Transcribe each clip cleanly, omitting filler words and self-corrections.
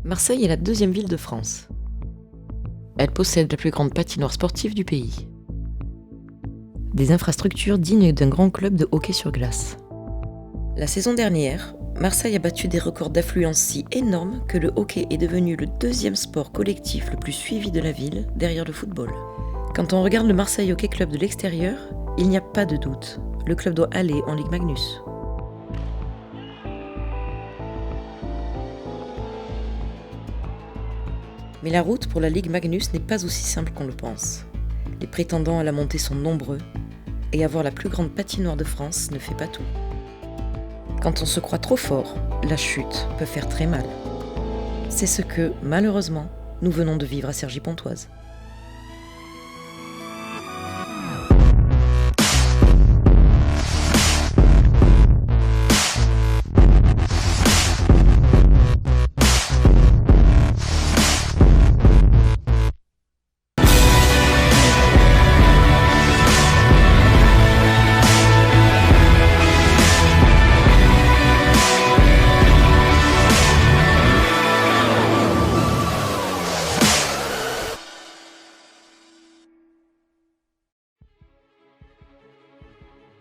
Marseille est la deuxième ville de France. Elle possède la plus grande patinoire sportive du pays. Des infrastructures dignes d'un grand club de hockey sur glace. La saison dernière, Marseille a battu des records d'affluence si énormes que le hockey est devenu le deuxième sport collectif le plus suivi de la ville, derrière le football. Quand on regarde le Marseille Hockey Club de l'extérieur, il n'y a pas de doute, le club doit aller en Ligue Magnus. Mais la route pour la Ligue Magnus n'est pas aussi simple qu'on le pense. Les prétendants à la montée sont nombreux, et avoir la plus grande patinoire de France ne fait pas tout. Quand on se croit trop fort, la chute peut faire très mal. C'est ce que, malheureusement, nous venons de vivre à Cergy-Pontoise.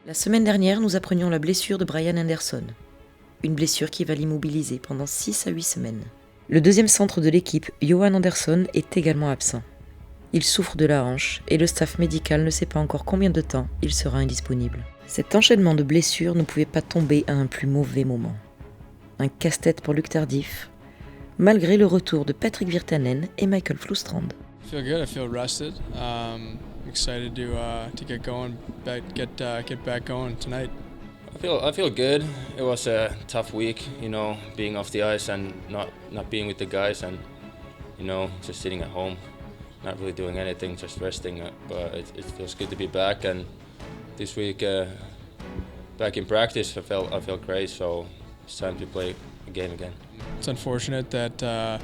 La semaine dernière, nous apprenions la blessure de Brian Anderson. Une blessure qui va l'immobiliser pendant 6 à 8 semaines. Le deuxième centre de l'équipe, Johan Anderson, est également absent. Il souffre de la hanche et le staff médical ne sait pas encore combien de temps il sera indisponible. Cet enchaînement de blessures ne pouvait pas tomber à un plus mauvais moment. Un casse-tête pour Luc Tardif, malgré le retour de Patrick Virtanen et Michael Flostrand. I feel good. I feel rested. I'm excited to get going, get back going tonight. I feel good. It was a tough week, being off the ice and not being with the guys, and just sitting at home, not really doing anything, just resting. But it feels good to be back, and this week back in practice, I felt great. So it's time to play a game again. It's unfortunate that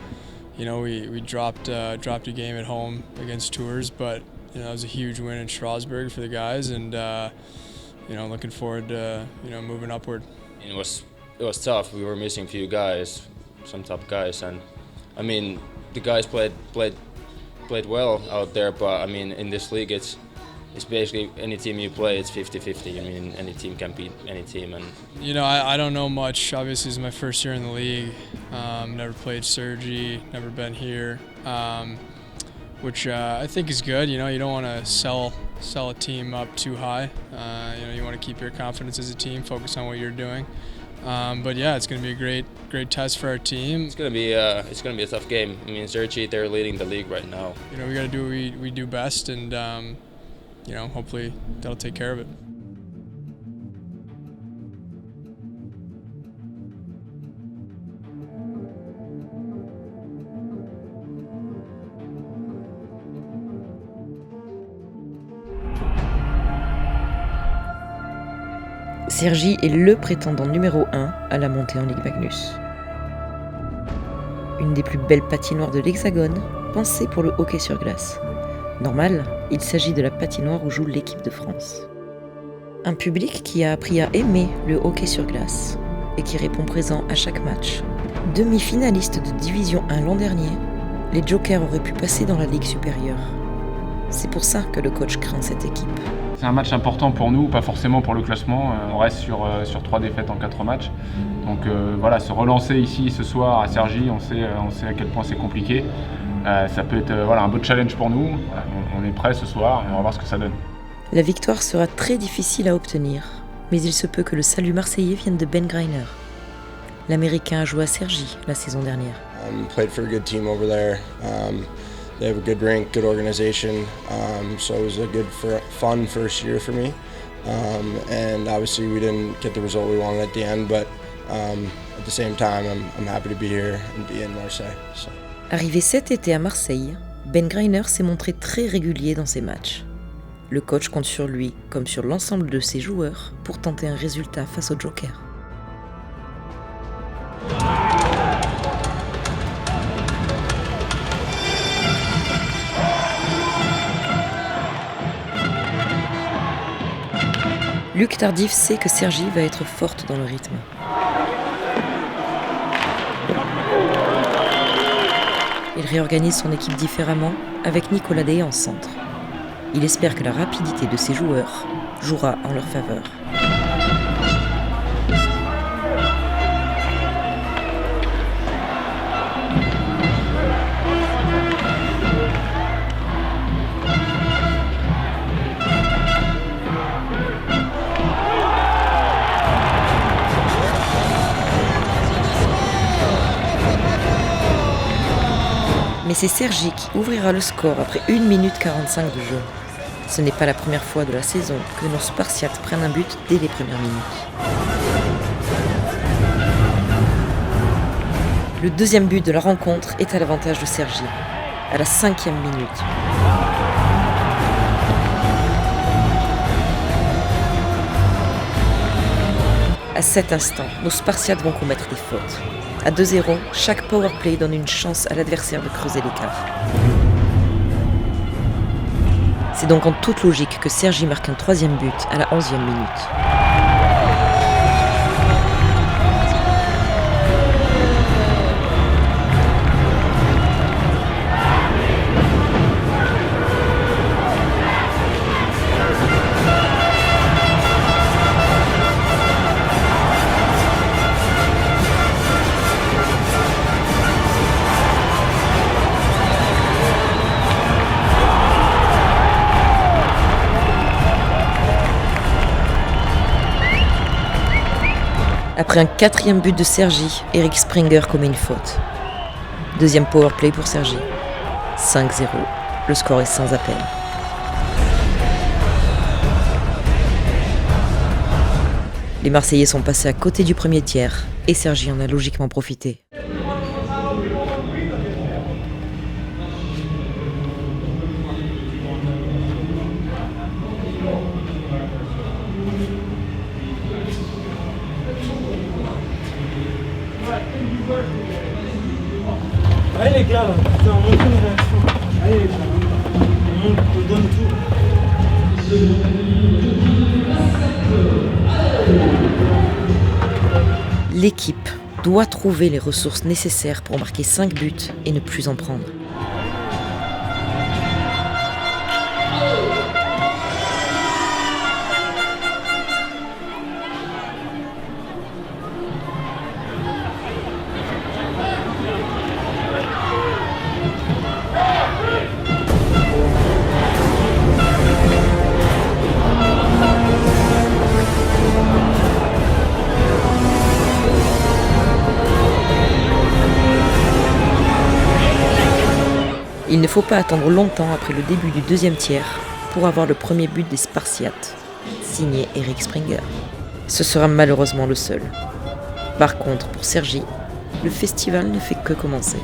we dropped a game at home against Tours, but it was a huge win in Strasbourg for the guys, and looking forward to moving upward. It was tough. We were missing a few guys, some top guys, and I mean the guys played well out there, but I mean in this league it's basically any team you play, it's 50-50. I mean any team can beat any team, and I don't know much. Obviously, it's my first year in the league. Never played Cergy, never been here, which I think is good. You don't want to sell a team up too high. You want to keep your confidence as a team, focus on what you're doing. But yeah, it's going to be a great test for our team. It's going to be a tough game. I mean, Cergy, they're leading the league right now. We got to do what we do best, and hopefully that'll take care of it. Cergy est le prétendant numéro 1 à la montée en Ligue Magnus. Une des plus belles patinoires de l'Hexagone, pensée pour le hockey sur glace. Normal, il s'agit de la patinoire où joue l'équipe de France. Un public qui a appris à aimer le hockey sur glace et qui répond présent à chaque match. Demi-finaliste de Division 1 l'an dernier, les Jokers auraient pu passer dans la Ligue supérieure. C'est pour ça que le coach craint cette équipe. C'est un match important pour nous, pas forcément pour le classement. On reste sur 3 défaites en 4 matchs. Donc se relancer ici ce soir à Cergy, on sait à quel point c'est compliqué. Ça peut être un beau challenge pour nous. On est prêts ce soir et on va voir ce que ça donne. La victoire sera très difficile à obtenir, mais il se peut que le salut marseillais vienne de Ben Greiner. L'Américain a joué à Cergy la saison dernière. Played for a good team over there. They have a good rink, good organization, so it was a good, fun first year for me. And obviously we didn't get the result we wanted at the end, but at the same time, I'm happy to be here and be in Marseille. So. Arrivé cet été à Marseille, Ben Greiner s'est montré très régulier dans ses matchs. Le coach compte sur lui, comme sur l'ensemble de ses joueurs, pour tenter un résultat face aux Jokers. Luc Tardif sait que Cergy va être forte dans le rythme. il réorganise son équipe différemment avec Nicolas Day en centre. Il espère que la rapidité de ses joueurs jouera en leur faveur. Mais c'est Sergi qui ouvrira le score après 1 minute 45 de jeu. Ce n'est pas la première fois de la saison que nos Spartiates prennent un but dès les premières minutes. Le deuxième but de la rencontre est à l'avantage de Sergi, à la 5e minute. À cet instant, nos Spartiates vont commettre des fautes. À 2-0, chaque powerplay donne une chance à l'adversaire de creuser l'écart. C'est donc en toute logique que Sergi marque un 3e but à la 11e minute. Après un 4e but de Sergi, Eric Springer commet une faute. Deuxième powerplay pour Sergi. 5-0. Le score est sans appel. Les Marseillais sont passés à côté du premier tiers et Sergi en a logiquement profité. Allez les gars, là, putain, montrez une réaction. Allez les gars, on donne tout. L'équipe doit trouver les ressources nécessaires pour marquer 5 buts et ne plus en prendre. Il ne faut pas attendre longtemps après le début du deuxième tiers pour avoir le premier but des Spartiates, signé Eric Springer. Ce sera malheureusement le seul. Par contre, pour Sergi, le festival ne fait que commencer.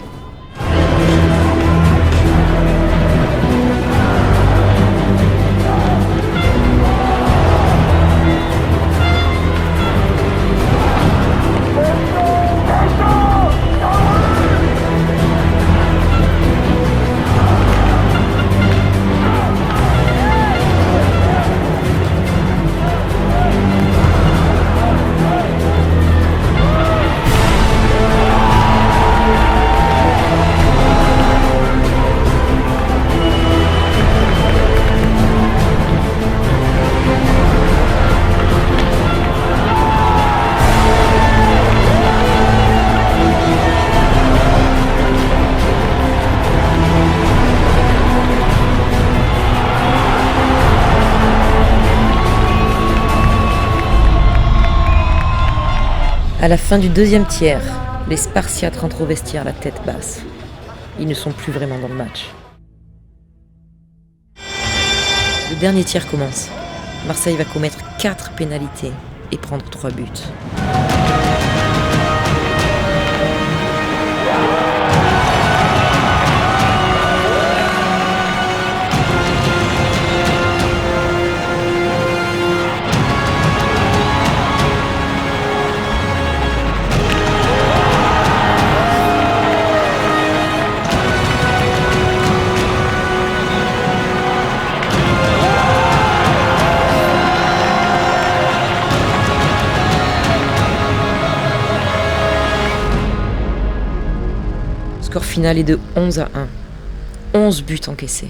À la fin du deuxième tiers, les Spartiates rentrent au vestiaire la tête basse. Ils ne sont plus vraiment dans le match. Le dernier tiers commence. Marseille va commettre 4 pénalités et prendre 3 buts. Score final est de 11-1. 11 buts encaissés.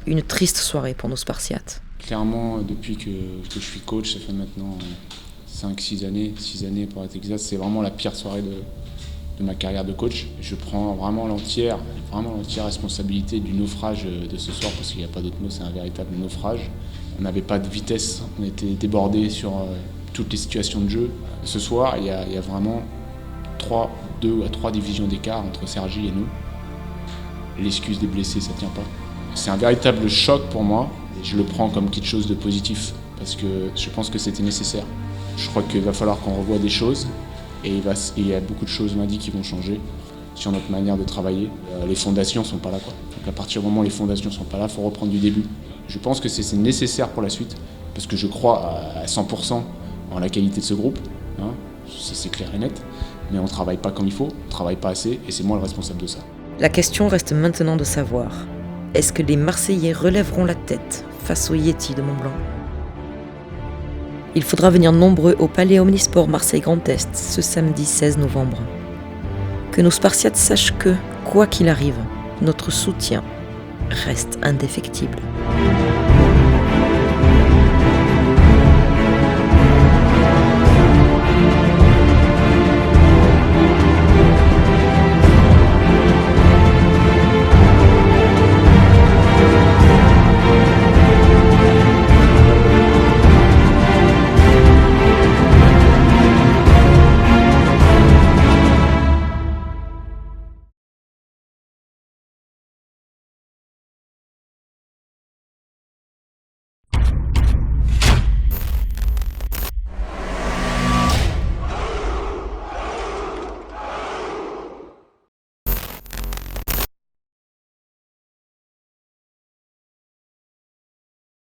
Une triste soirée pour nos Spartiates. Clairement, depuis que je suis coach, ça fait maintenant 5-6 années, 6 années pour être exact, c'est vraiment la pire soirée de ma carrière de coach. Je prends vraiment l'entière responsabilité du naufrage de ce soir, parce qu'il n'y a pas d'autre mot, c'est un véritable naufrage. On n'avait pas de vitesse, on était débordés sur toutes les situations de jeu. Ce soir, il y a vraiment 2 à 3 divisions d'écart entre Sergi et nous. L'excuse des blessés, ça ne tient pas. C'est un véritable choc pour moi, et je le prends comme quelque chose de positif, parce que je pense que c'était nécessaire. Je crois qu'il va falloir qu'on revoie des choses, et il y a beaucoup de choses, on m'a dit, qui vont changer sur notre manière de travailler. Les fondations ne sont pas là, quoi. Donc à partir du moment où les fondations ne sont pas là, il faut reprendre du début. Je pense que c'est nécessaire pour la suite, parce que je crois à 100% en la qualité de ce groupe, hein, ça c'est clair et net, mais on ne travaille pas comme il faut, on ne travaille pas assez, et c'est moi le responsable de ça. La question reste maintenant de savoir, est-ce que les Marseillais relèveront la tête face au Yéti de Mont-Blanc ? Il faudra venir nombreux au Palais Omnisport Marseille Grand Est ce samedi 16 novembre. Que nos Spartiates sachent que, quoi qu'il arrive, notre soutien reste indéfectible.